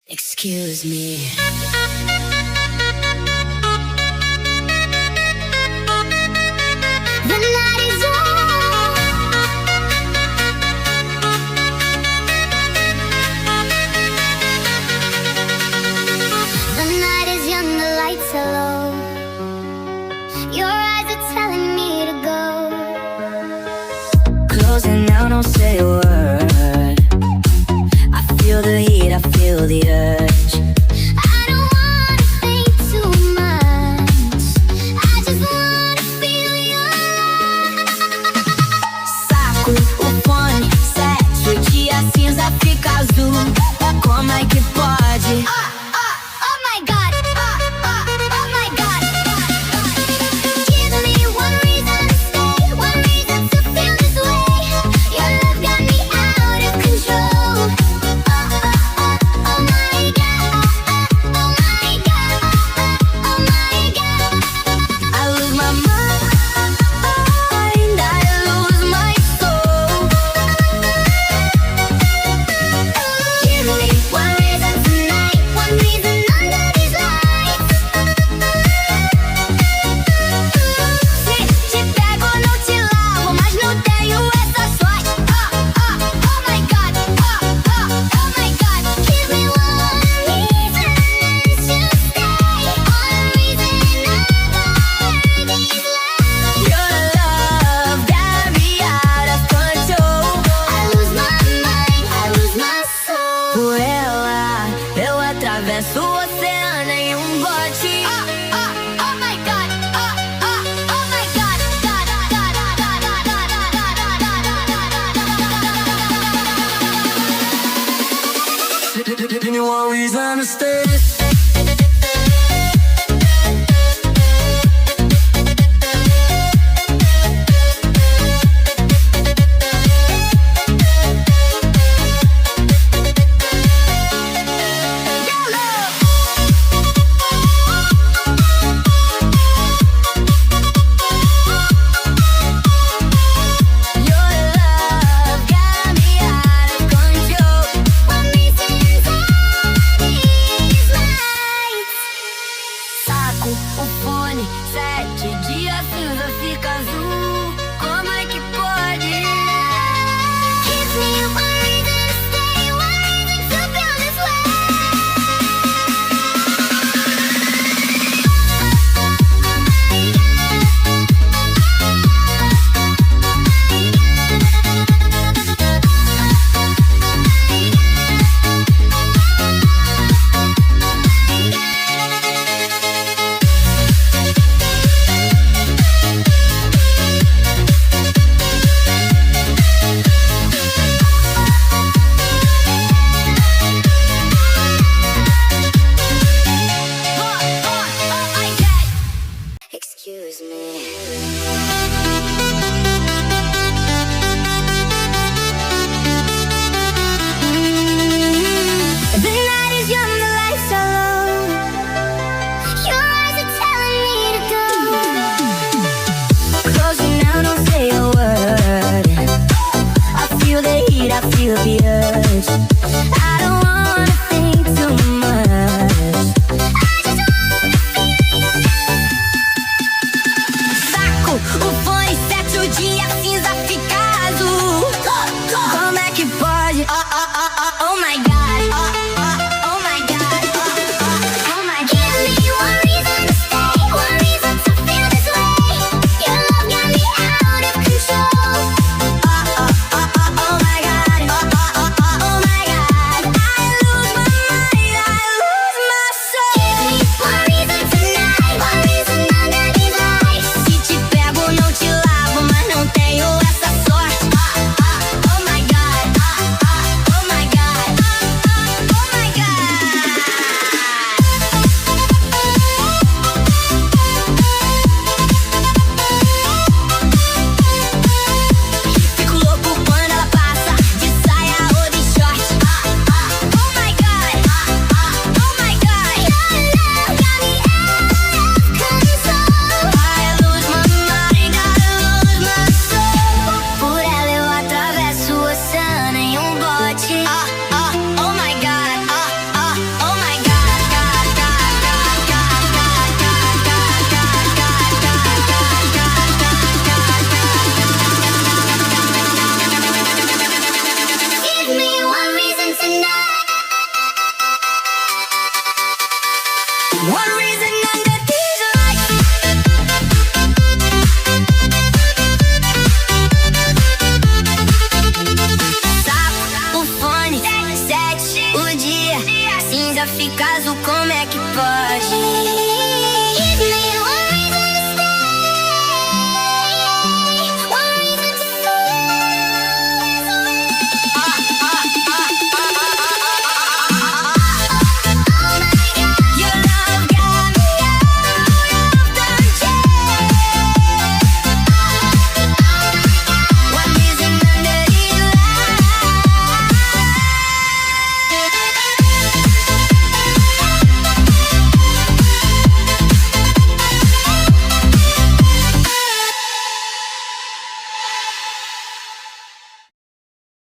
Excuse me. The night is young. The night is young, the lights are low. Your eyes are telling me to go. Closing now, don't say a word. I feel the heat, I feel the urge. I don't wanna think too much. I just wanna feel your love. Saco o fone, sexo, dia cinza fica azul. Como é que pode? Oh my God. Oh my God. Give me one reason to stay, one reason to feel this way. Your love got me out of control. Oh my God. Oh my God. Oh my God. I lose my mind, I lose my soul. Give me one reason tonight, one reason under these lights. Se te pego, não te lavo, mas não tenho essa sorte. Oh my God. Oh my God. Give me one reason to stay, one reason under these lights. Your love got me out of control. I lose my mind, I lose my soul. Por ela, eu atravesso o oceano em bote. Oh my God. Oh my God. Give me one reason to stay. Your love got me out of control. One reason under these lights. One reason under these lights. Saco, o fone, sete, o dia cinza fica azul, como é que pode?